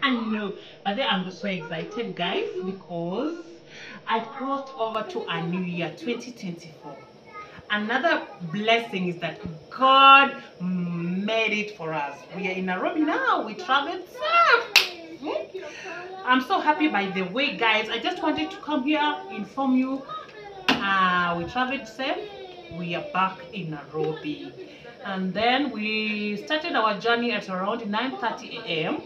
I know, but then I'm so excited, guys, because I crossed over to a new year, 2024. Another blessing is that God made it for us. We are in Nairobi now. We traveled safe. I'm so happy. By the way, guys, I just wanted to come here, inform you. We traveled safe. We are back in Nairobi. And then we started our journey at around 9:30 a.m.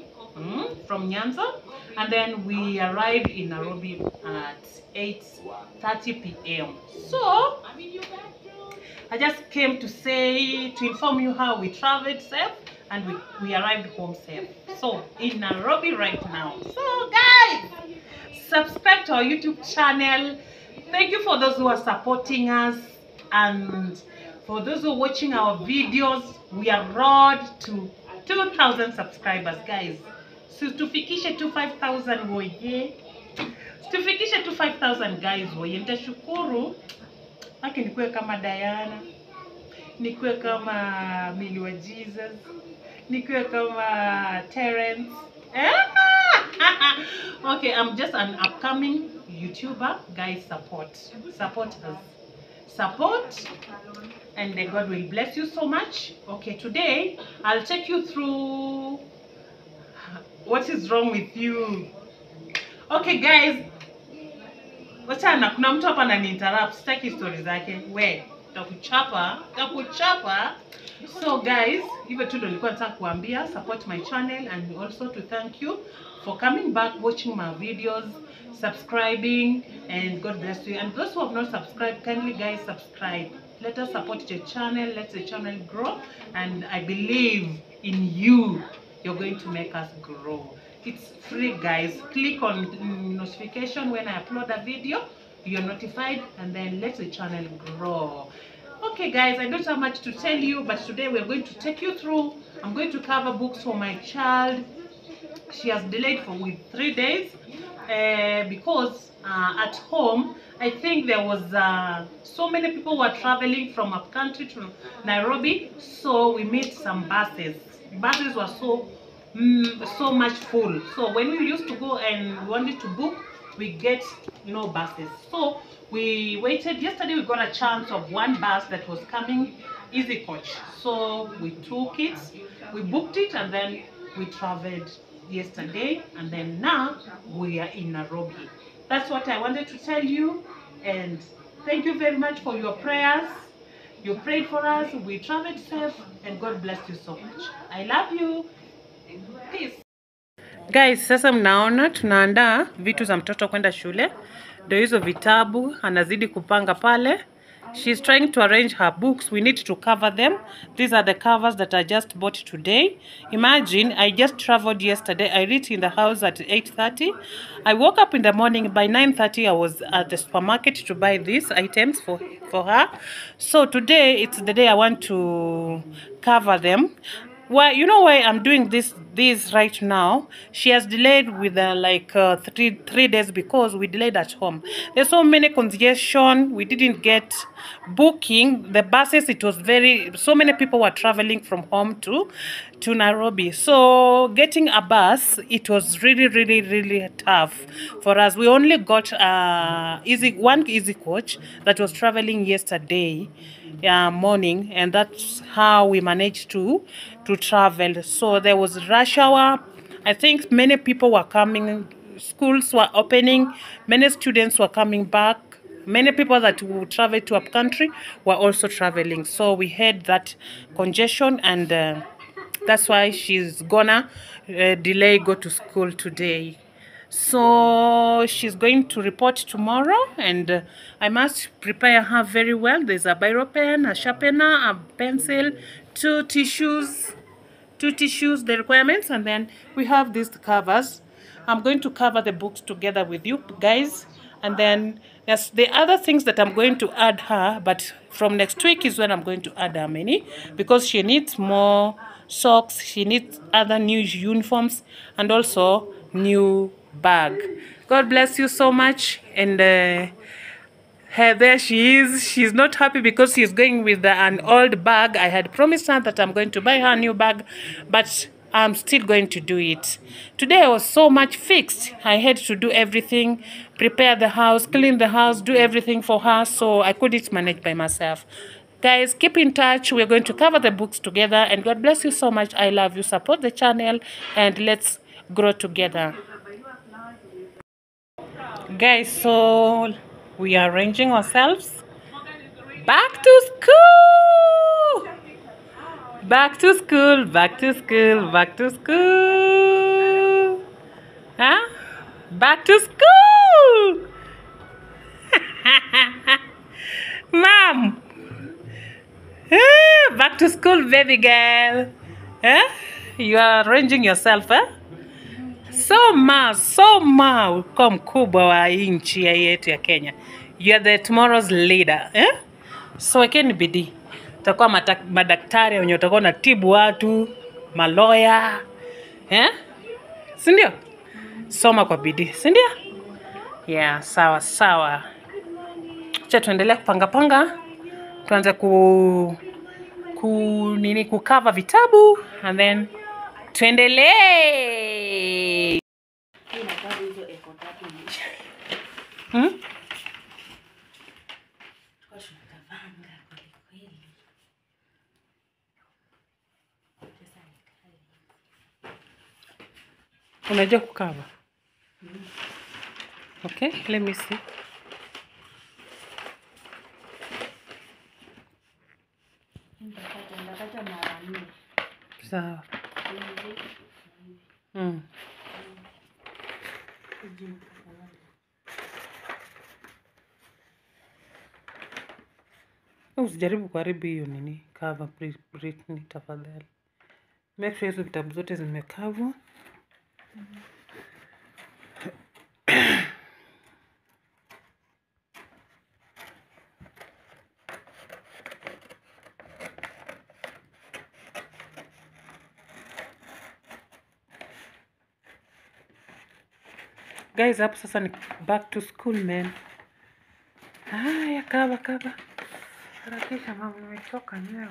From Nyanza. And then we arrived in Nairobi at 8:30 p.m. So, I just came to say, to inform you how we traveled safe and we arrived home safe. So, in Nairobi right now. So, guys, subscribe to our YouTube channel. Thank you for those who are supporting us, and for those who are watching our videos. We are road to 2,000 subscribers, guys. So tufikishe to 5,000 woye. Tufikishe to 5,000 guys woye. Nitashukuru. Haki nikuwe kama Diana. Nikuwe kama Millie wa Jesus. Nikuwe kama Terence. Okay, I'm just an upcoming YouTuber. Guys, support us, support, and God will bless you so much. Okay, today I'll take you through what is wrong with you. Okay, guys, wachana, kuna mtu hapa anani-interrupt, sitaki stories zake. We takuchapa. So guys, hivyo tu ndo nilikuwa nataka kuambia. Support my channel, and also to thank you for coming back, watching my videos, subscribing, and God bless you. And those who have not subscribed, kindly guys subscribe. Let us support the channel, let the channel grow, and I believe in you. You're going to make us grow. It's free, guys. Click on notification when I upload a video. You're notified, and then let the channel grow. Okay, guys, I don't have much to tell you, but today we're going to take you through. I'm going to cover books for my child. She has delayed with 3 days because at home, I think there was so many people were traveling from up country to Nairobi, so we missed some buses. Buses were so much full. So when we used to go and we wanted to book, we get no buses. So we waited. Yesterday we got a chance of one bus that was coming, Easy Coach. So we took it, we booked it, and then we traveled yesterday, and then now we are in Nairobi. That's what I wanted to tell you, and thank you very much for your prayers. You prayed for us, we traveled safe, and God bless you so much. I love you. Peace. Guys, sasa mnaona tunaandaa vitu za mtoto kwenda shule. Ndio hizo vitabu anazidi kupanga pale. She's trying to arrange her books. We need to cover them. These are the covers that I just bought today. Imagine, I just traveled yesterday. I reached in the house at 8:30. I woke up in the morning. By 9:30, I was at the supermarket to buy these items for her. So today, it's the day I want to cover them. Well, you know why I'm doing this right now? She has delayed with three days because we delayed at home. There's so many congestion. We didn't get booking the buses. It was so many people were traveling from home to Nairobi. So getting a bus, it was really tough for us. We only got one easy coach that was traveling yesterday morning, and that's how we managed to travel. So there was rush hour. I think many people were coming, schools were opening, many students were coming back, many people that would travel to up country were also traveling. So we had that congestion, and that's why she's gonna delay go to school today. So she's going to report tomorrow, and I must prepare her very well. There's a biro pen, a sharpener, a pencil, two tissues, the requirements, and then we have these covers. I'm going to cover the books together with you guys, and then there's the other things that I'm going to add her, but from next week is when I'm going to add her many, because she needs more socks, she needs other new uniforms, and also new bag. God bless you so much. And there she is. She's not happy because she's going with an old bag. I had promised her that I'm going to buy her a new bag, but I'm still going to do it. Today I was so much fixed. I had to do everything, prepare the house, clean the house, do everything for her, so I couldn't manage by myself. Guys, keep in touch. We're going to cover the books together, and God bless you so much. I love you. Support the channel, and let's grow together. Guys, so we are arranging ourselves. Back to school! Back to school, back to school, back to school. Huh? Back to school! Mom! Back to school, baby girl. Huh? You are arranging yourself, huh? Soma uko mkubwa wa nchi yetu ya Kenya. You are the tomorrow's leader, eh? So wekeni bidii. Utakuwa madaktari wenye utakuwa unatibu watu, maloya, eh? Si ndio? Soma kwa bidii, si ndio? Yeah, sawa sawa. Acha tuendelee kupanga. Tuanze kukava vitabu and then tuendelee. Unajua kukava? Okay, let me see. Sawa. Usijaribu kuharibu hiyo nini cover Britney, tafadhali. Make sure hizo vitabu zote zimekavwa. Guys, hapo sasa ni back to school, man. Haya, kava. Harakisha mama, nimechoka leo.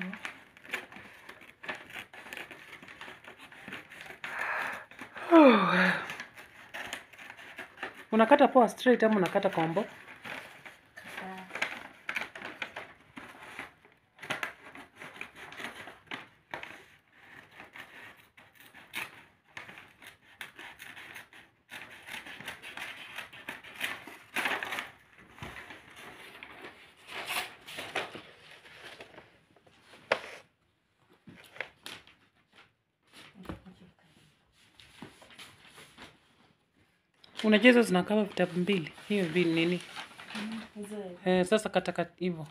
Unakata poa straight ama unakata combo? Unajua hizo zinakava vitabu mbili. Hiyo mbili nini? Sasa kata hivyo.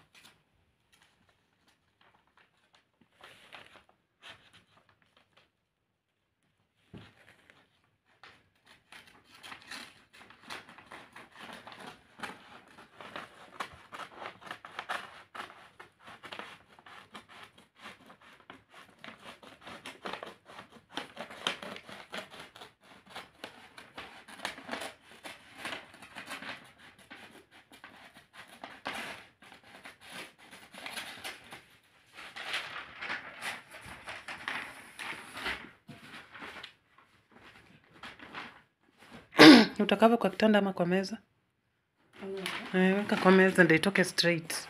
Utakava kwa kitanda ama kwa meza? Weka kwa meza ndio itoke straight.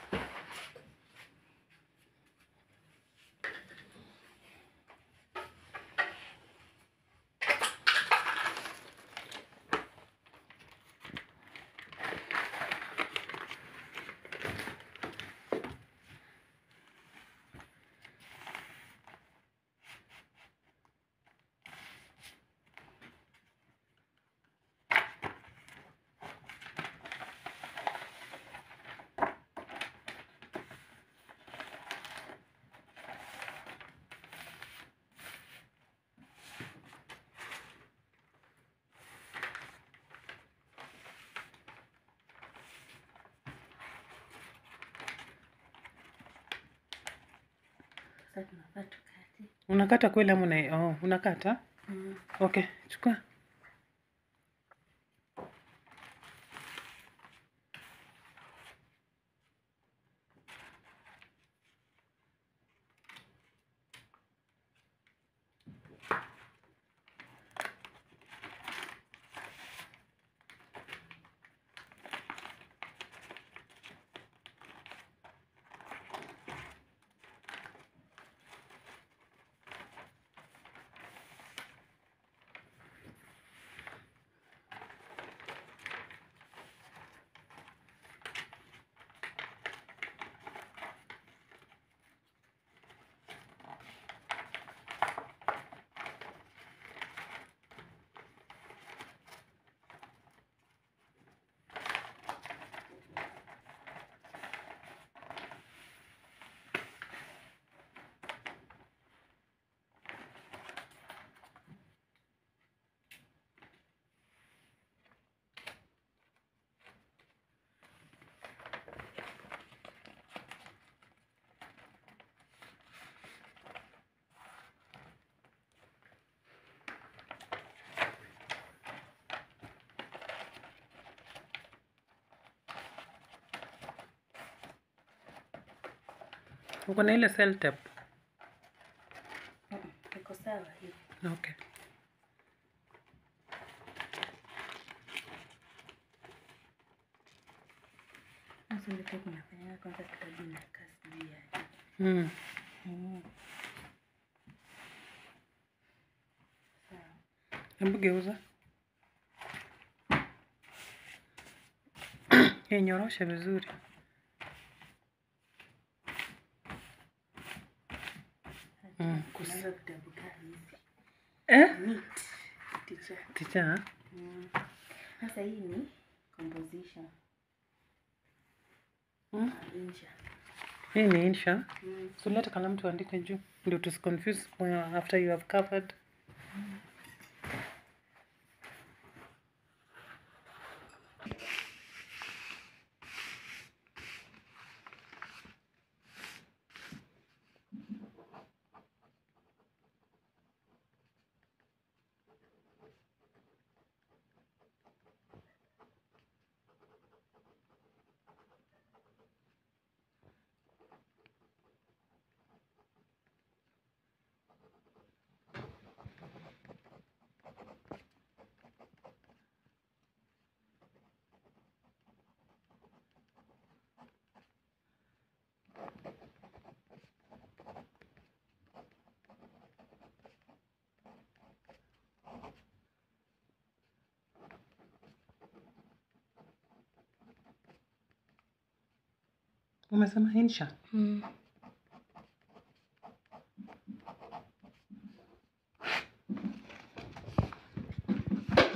Unakata kweli ama unakata? Okay, chukua. Uko na ile cell tape? Iko sawa hivi. Okay. Sasa ndio tunafanya kwanza kitabu na kasi ya. Hebu geuza. Nyorosha vizuri. Kunaanza vitabu gani hivi? Teacher. Sasa hii ni composition. Insha. Hii ni insha. So leta kalamu tuandike juu ndio tusiconfuse after you have covered. Umesema insha?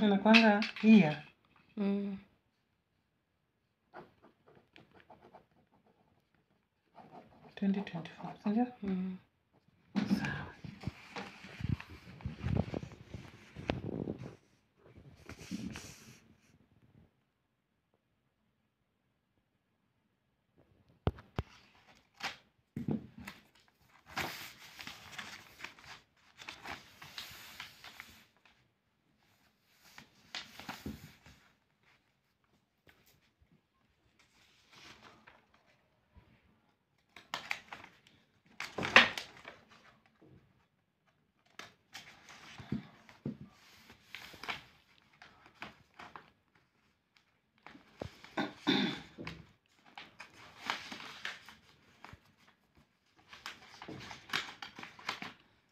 Inakwanga year. 2024, sindio? Sawa.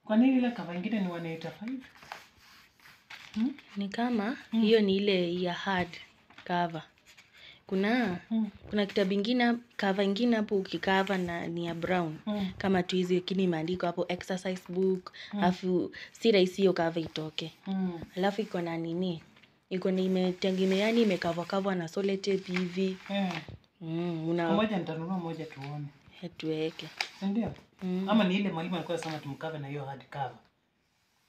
Kwa nini ile cover ingine ni 185? Ni kama hiyo ni ile ya hard cover. Kuna kitabu ingine cover ingine hapo ukikava na ni ya brown kama tu hizi, lakini imeandikwa hapo exercise book. Alafu si rahisi hiyo cover itoke. Alafu iko na nini? Iko ni imetegemea, yani imekava na sellotape hivi. Moja nitanunua moja tuone. Tuweke. Ndio. Ama ni ile mwalimu alikuwa anasema tumkave na hiyo hard cover.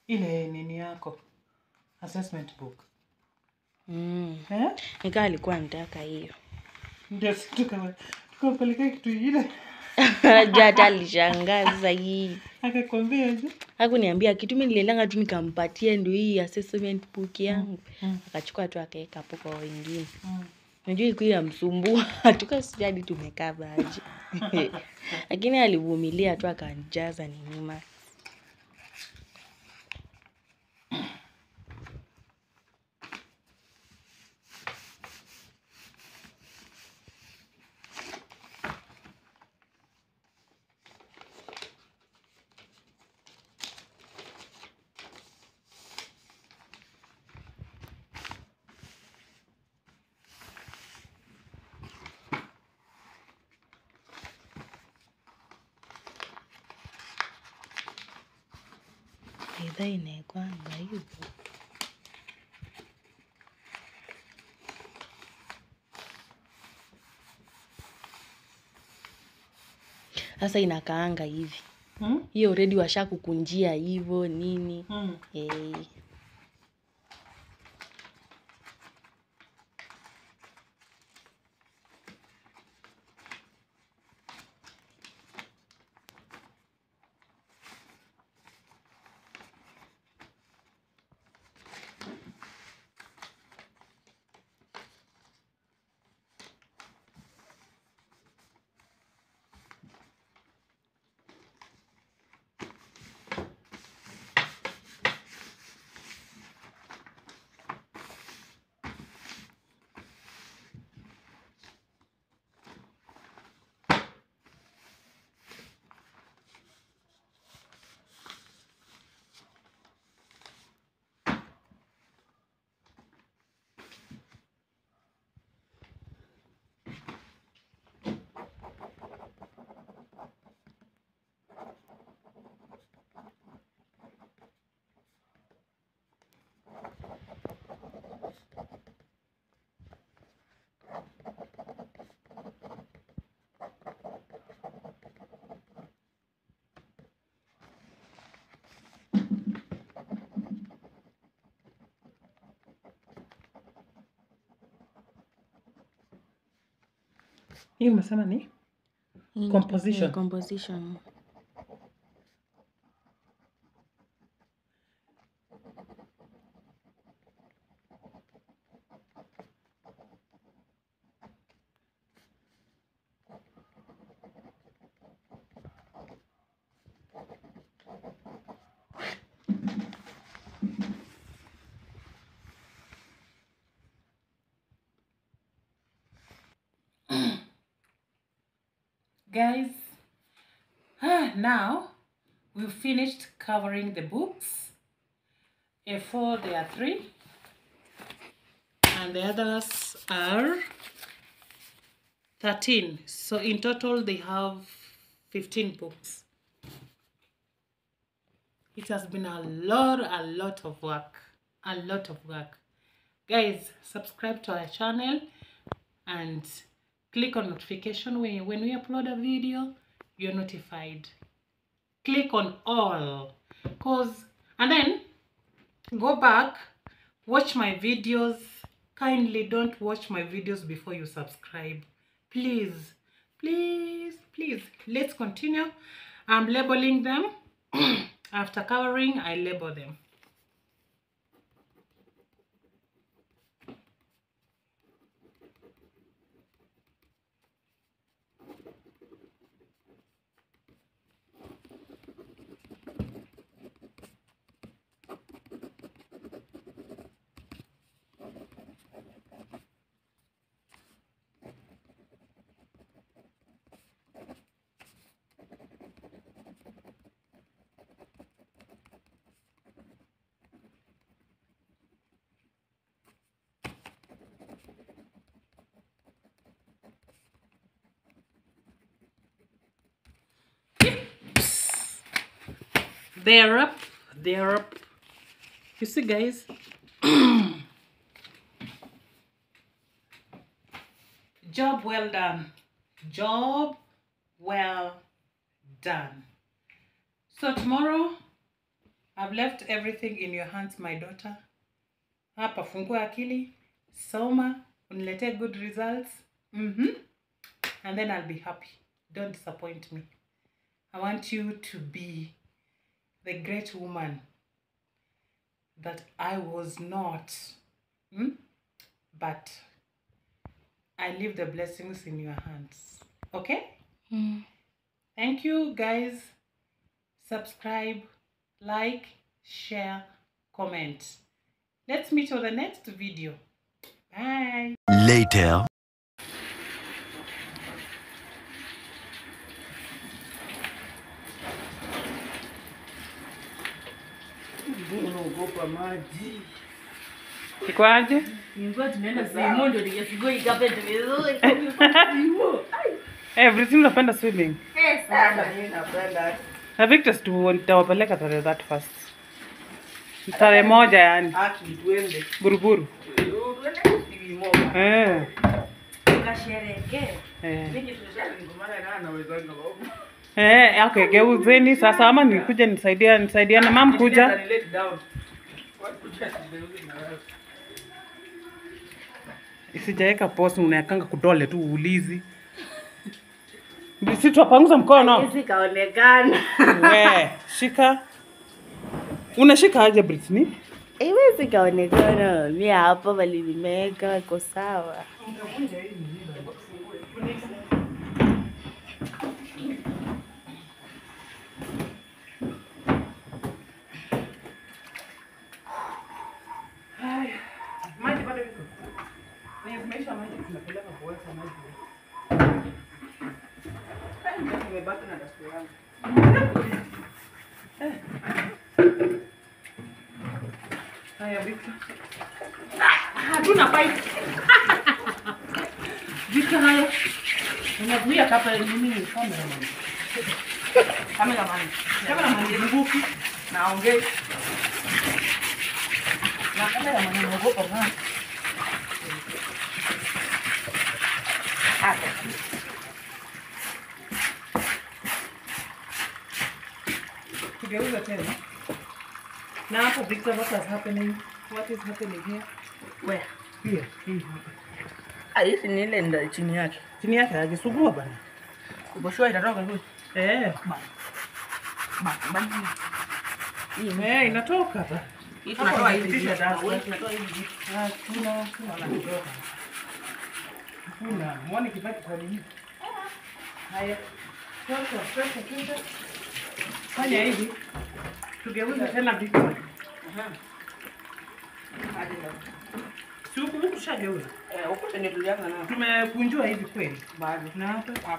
Ile nini yako? Assessment book. Nikaa alikuwa anataka hiyo. Ndio tukapeleka kitu ingine. Hata alishangaza hii. Akakwambia aje? Hakuniambia kitu, mimi niliendanga tu nikampatia ndio hii assessment book yangu. Akachukua tu akaweka hapo kwa wengine. Unajua iko ya msumbua. Tukasijadi tumekaa baje. Lakini alivumilia tu akanijaza nini. Idhaa inakwanga hivyo. Sasa inakaanga hivi. Hiyo already washakukunjia hivyo nini. Hii umesema ni composition. Composition. Guys, now we've finished covering the books. A4 there are 3 and the others are 13. So in total they have 15 books. It has been a lot of work. A lot of work. Guys, subscribe to our channel and click on notification when we upload a video, you're notified. Click on all, and then go back, watch my videos. Kindly don't watch my videos before you subscribe. Please, please, please. Let's continue. I'm labeling them. After covering, I label them. They're up. They're up. You see, guys? Job well done. Job well done. So tomorrow, I've left everything in your hands, my daughter. Hapa fungua akili, soma, unilete good results. And then I'll be happy. Don't disappoint me. I want you to be the great woman that I was not. But I leave the blessings in your hands. Okay? Thank you, guys. Subscribe, like, share, comment. Let's meet on the next video. Bye. Later. Ikwaje? Everything unapenda swimming. Na Victor tutawapeleka tarehe 31st. Tarehe moja yani. Buruburu. Okay, geuzeni sasa ama nikuja nisaidiana mama kuja. Isijaeka post unayakanga kudole tu ulizi. Sisi tupanguza mkono. Hizi kaonekana. We, shika. Unashika aje Britney? Hizi kaonekana. Mimi hapo bali nimeweka iko sawa. Maji bado iko. Nimeisha maji tunapeleka kuweka maji. Nimebaki na dastu yangu. Haya Victor. Hatuna pipe. Victor haya. Unazuia kapa nini cameraman? Cameraman ni nguvu na ongea. Na cameraman ni nguvu kwa maana. Tugeuza tena. Na hapo Victor, what is happening? What is happening here? Where? Here. Hii ni ile ndio chini yake. Chini yake ajisugua bana. Kuboshwa itatoka huko. Hii inatoka bana. Hii tunatoa hivi. Tunatoa hivi. Tunatoka. Kuna muone kipaki kwa nini? Haya. Sasa. Fanya hivi. Tugeuze tena vitu. Suku tushageuza. Huko tena tulianza na. Tumekunjua hivi kweli. Bado. Na hapa.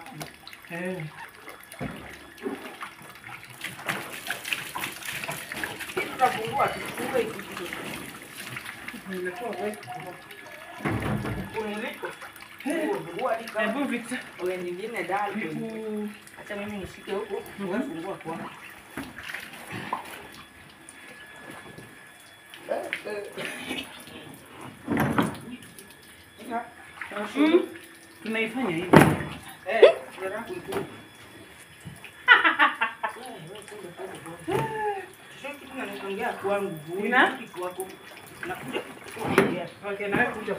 Tutafungua tufungue hivi kitu. Nimetoa wewe. Unaweka. Hebu Victor. Wewe nyingine dali. Acha mimi nishike huko. Wewe fungua kwanza. Tunaifanya hivi. Ndio kuiku. Sio kitu naniongea kwangu. Ina? Kitu wako. Nakuja. Okay, na wewe kuja.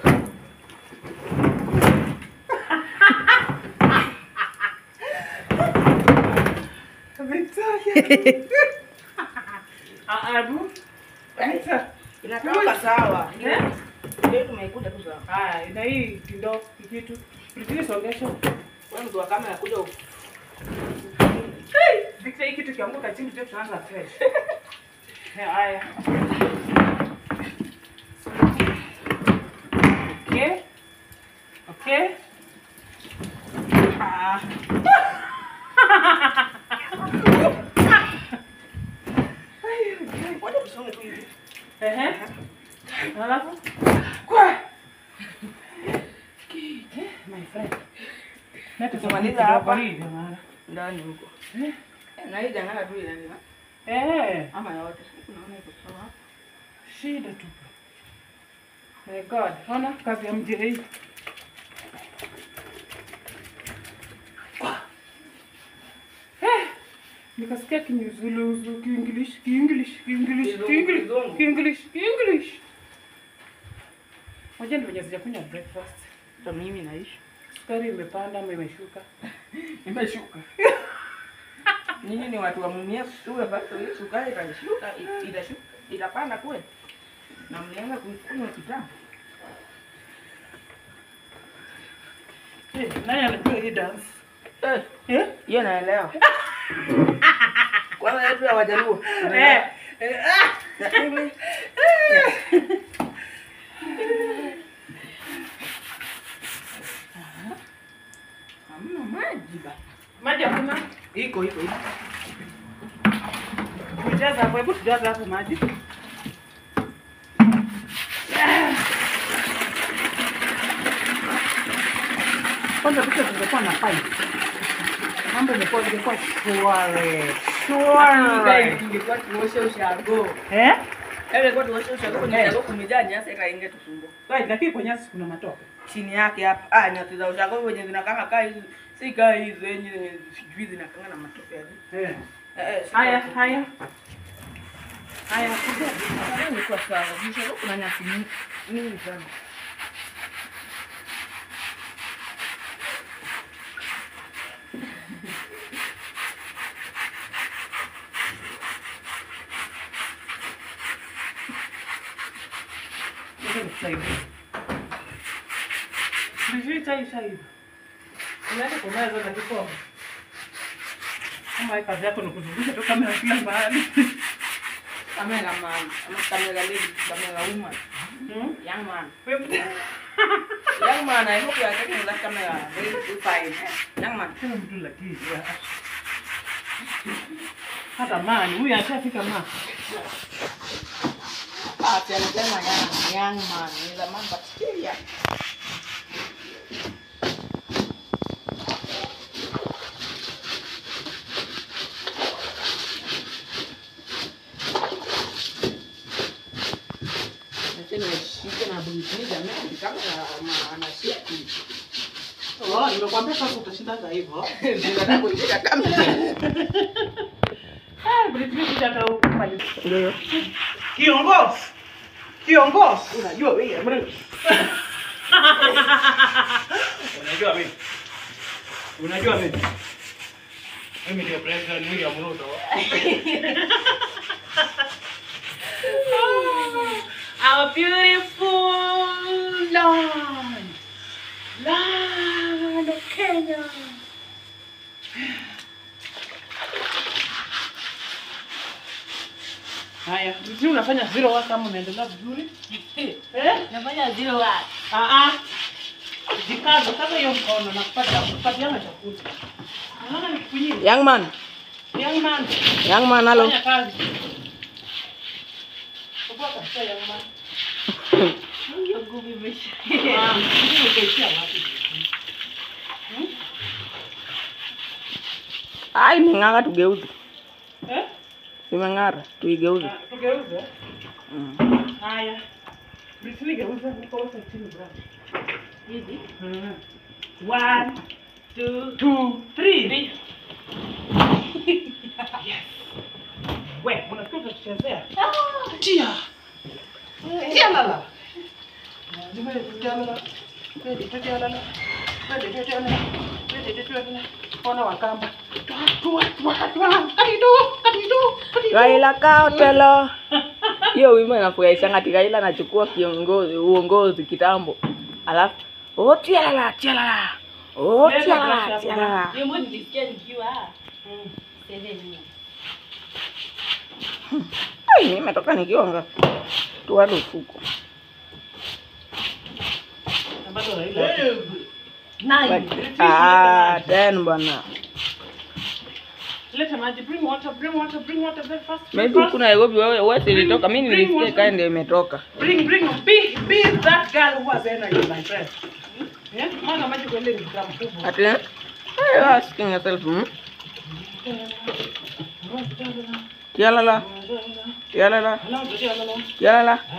Abu. Inatoka sawa. Ndio tumeikuta tu sawa. Haya, ina hii kidogo kitu. Pretty songesha. Wewe mtu wa kamera kuja. Victor, hii kitu kianguka chini tu tunaanza fresh. Haya. Okay. Wacha tusonge tu hivi. Alafu kwa my friend. Na tukimaliza hapa maana ndani huko. Na hii jangala tu ile nini? Ama yote. Unaona iko sawa. Shida tu. My God, ona kazi ya mjira hii. Nikasikia Kinyuzulu, English. Moja ndio venye sijakunywa breakfast. Ndio mimi naishi. Sukari imepanda ama imeshuka? Imeshuka. Nyinyi ni watu wa mumia sura bado hiyo sukari itashuka, itapanda kweli. Na mlianza kuikunywa kitambo. Nani anajua hii dance? Hiyo naelewa. Kwanza yetu ya Wajaluo. Hamna maji ba. Maji hakuna? Iko. Tujaza hapo, hebu tujaza hapo maji. Kwanza picha tungekuwa na pipe. Mambo ingekuwa shwari. Ingekuwa tuoshe ushago. Kwa tuoshe ushago kwenye ushago kumejaa nyasi ikaingia tusumbua. Lakini kwenye nyasi kuna matope. Chini yake hapa. Nyasi za ushago kwenye zinakaa kaa hizi. Si kaa hizi zenye sijui zinakaa na matope hivi. Haya. Ni kwa sawa. Ushago kuna nyasi nyingi sana. Chai. Unaweza kumeza na kikombe. Kama kazi yako ni kuzungusha tu kamera kila mahali. Kamera man, ama kamera lady, kamera woman. Young man. Young man, I hope you are taking that camera very fine. Young man. Sema mtu lakini. Hata man, huyu ashafika man. Anasema young man, ni the man but still young. Nimekwambia sasa utashindaga hivyo. Nataka kuishika kamera. Britney kuja huko pale. Ndio. Kiongozi. Unajua wewe. Unajua wewe. Unajua mimi ndio President William Ruto. Our beautiful land of Kenya. Haya, mimi unafanya zero work kama unaendelea vizuri? Nafanya zero work. Jikazo kama hiyo mkono na kupatiana chakula. Naona nikunyie. Young man, hello. Fanya kazi. Kupata kabisa young man. Hiyo nguvu imesha. Ndio ukaishia wapi? Ai, imeng'ara tugeuze. Imeng'ara, tuigeuze. Tugeuze? Haya. Britney geuza huko wote chini bwana. Hivi. 1 2 3. Yes. Wewe unasikia kuchezea? Tia. Tia lala. Ona wakamba. Raila Kaotelo. Hiyo wimbo inafurahisha ngati Raila anachukua uongozi kitambo. Alafu tialala. Tialala. Hiyo mbona nilisikia nikiwa 7 years. Ai, nimetoka nikiwa ngapi? Tuwalo ufuko. Ambapo Raila. 9. 10 bwana. Leta maji, bring water very fast. Maybe kuna Nairobi wewe ilitoka. Mimi nilisikia kae ndio imetoka. Bring. Be that girl who has energy, my friend. Yeah? Mwana maji kwa ile gramu kubwa. Ati you asking yourself, Tialala.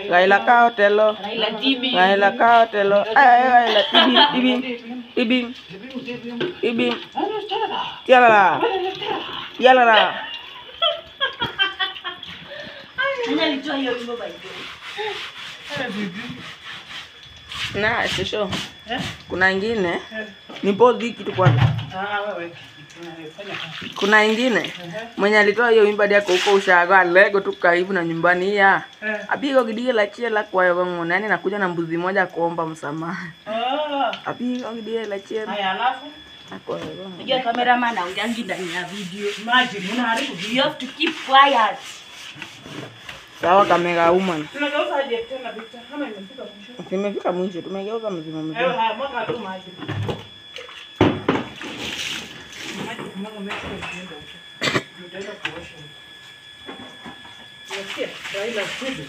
Raila Kaotelo. Raila Kaotelo. Raila Ibim. Tialala. Nalitoa hiyo wimbo by the way. Na sio. Kuna ingine. Nipo dhiki tu kwanza. Wewe. Kuna ingine mwenye alitoa hiyo wimbo yako huko Ushaga Lego tu karibu na nyumbani ya. Abigo gidige la chiela kwa hiyo nani nakuja na mbuzi moja kuomba msamaha. Abigo gidige la chiela. Haya alafu kwa hiyo. Unajua cameraman anaongeangi ndani ya video. Imagine unaharibu. You have to keep quiet. Sawa kamera woman. Tunageuza aje tena Victor? Kama imefika mwisho. Imefika mwisho tumegeuza mzima. Haya mwaka tu maji. Mama mmecho ndio ndio kuosha. Nasikia Raila kudu.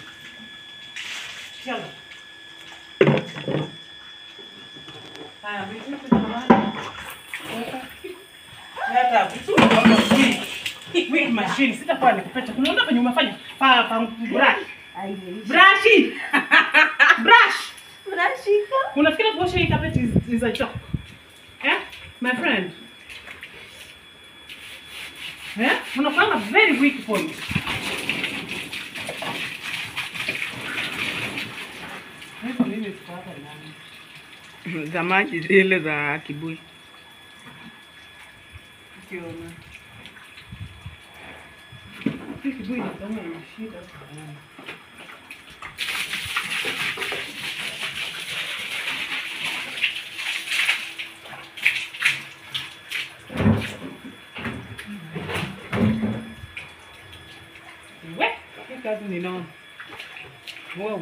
Chalo. Haya vitu tunamana. Hata vitu kama hii machine sitakuwa nikipeta. Unaona venye umefanya? Brush. Unafikiri kuosha hii carpet is a joke? My friend. Unafanya very weak point. Mimi sipata nani. Za maji zile za kibui. Ukiona. Kibui ni kama shida sana. Kazi ni nani? Wow.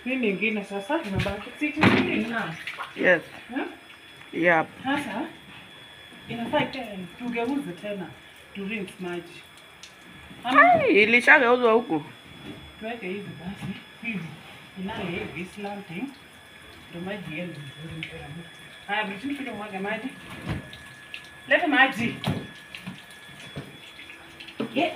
Nini ingine sasa? Inabaki sisi na. Yes. Yep. Sasa inafaa tugeuze tena to rinse maji. Ilishageuzwa huku. Tuweke hizi basi. Hivi. Inayo hivi slanting. Ndio maji yenu nzuri tena. Haya, bichi kidogo mwaga maji. Leta maji. Yeah.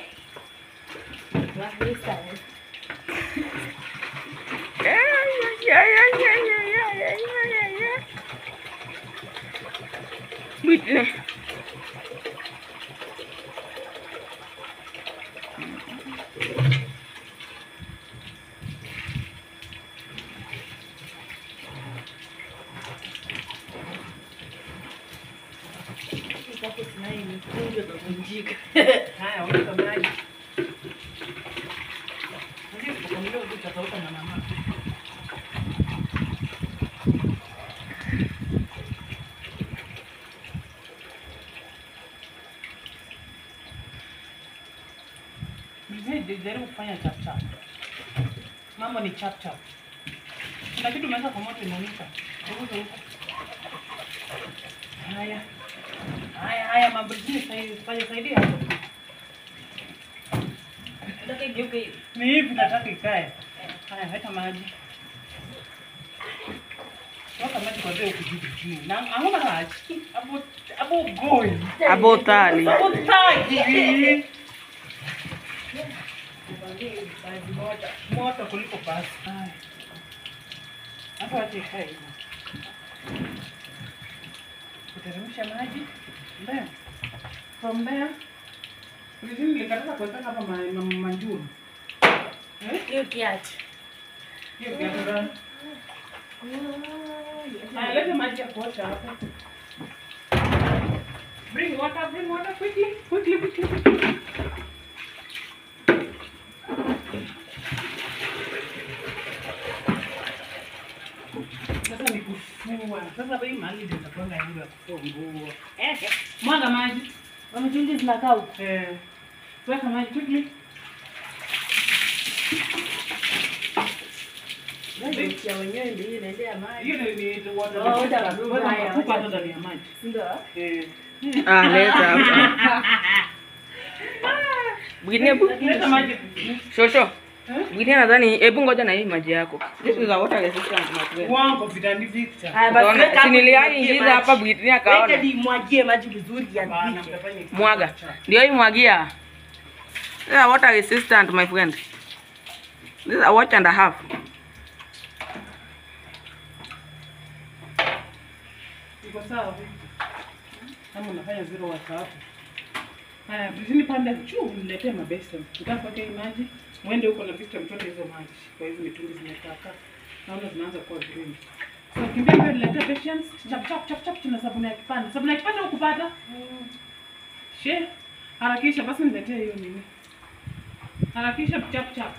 Whitney. Hai imekuja kuvunjika. Haya, weka maji. Ndio tukamleo tutakauka na mama. Jaribu kufanya chap chap. Mambo ni chap chap. Kuna kitu umeweka kwa moto inanuka. Ruhusu huko. Haya mambo zingine saidia hapo. Nataka igeuke hivi. Ni hivi nataka ikae. Haya, weka maji. Weka maji kwa vile ukijiji chini. Na hauna maji. Abo goi. Abo tali. Abo tali. Moto kuliko basi. Hapa wacha ikae hivi. Kuteremsha maji. There. From there. Ulizini nilikataka kuweka hapa manjuru. Hiyo kiatu. Hiyo kiatu gani? Leta maji ya kuosha hapa. Bring water quickly. Sasa ni kufua. Sasa bei mahali ndio nitakwenda hiyo ya kufua nguo. Mwaga maji. Wamechungi zinakaa huko. Weka maji quickly. Ndio ya wenyewe ndio inaendea maji. Hiyo ni water. Haya, Ndani ya maji. Ndio. Leta hapa. Leta maji. Shosho. Mwingine nadhani hebu ngoja na hii maji yako. This is a water resistant material. Wango vitani Victor. Haya basi weka hapo. Siniliingiza hapa Britney Weka akaona. di mwagie maji vizuri ya Bana biche. mtafanya. Mwaga. Ndio hii mwagia. This is a water resistant my friend. This is a watch and a half. Iko sawa Victor. Kama unafanya zero WhatsApp. Haya, Britney panda juu niletee mabesen. Utapata hii maji. Mwende huko na Victor mtoto hizo maji. Kwa hizo mitungi zimekaa. Naona zinaanza kuwa green. So kimbia mbele niletee patience. Chap tuna sabuni ya kipande. Sabuni ya kipande ukupata? She. Harakisha basi niletee hiyo nini. Harakisha chap.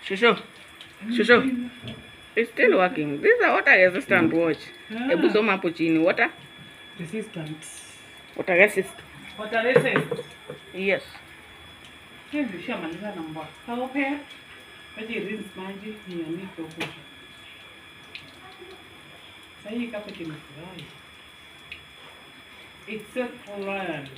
Shosho. It's still working. This is a water resistant watch. Hebu soma hapo chini. Water Resistant. resistant. Water resistant. Yes. Hivi shamaliza na mbwa. Kaope. Waje rinse maji nianike huko. Sasa hii kapo kimefurahi. It's a plan.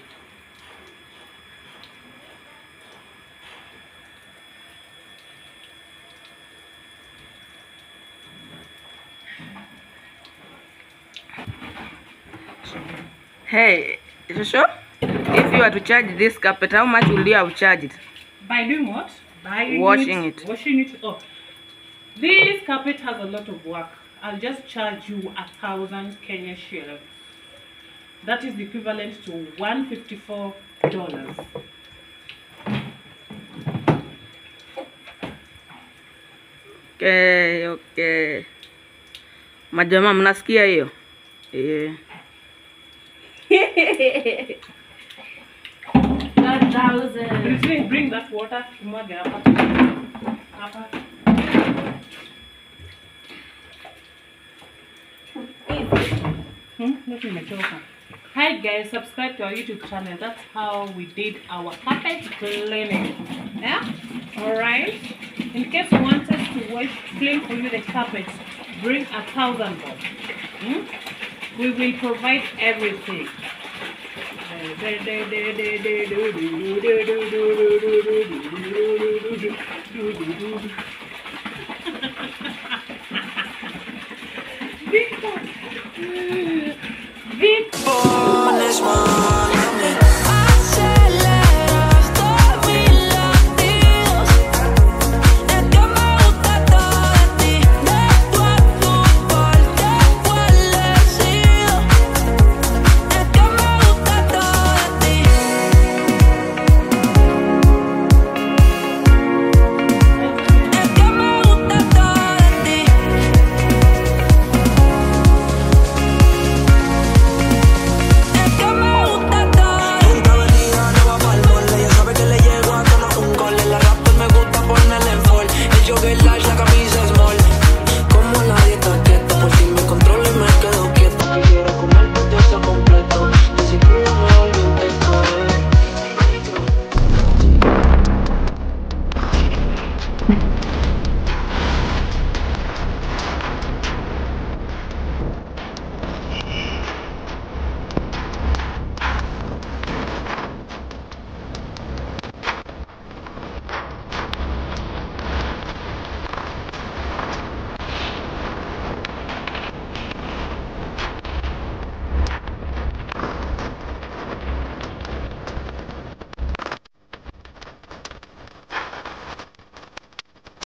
Hey, Shosho, if you are to charge this carpet, how much will you have charged it? By doing what? By Washing it. Washing it off. This carpet has a lot of work. I'll just charge you 1,000 Kenya shillings. That is the equivalent to $154. Okay. Majama mnasikia hiyo? Bring that water. Kumwaga hapa. Hi guys, subscribe to our YouTube channel. That's how we did our carpet cleaning. Yeah? Alright. In case you want us to clean for you the carpet, bring 1,000 bob. We will provide everything.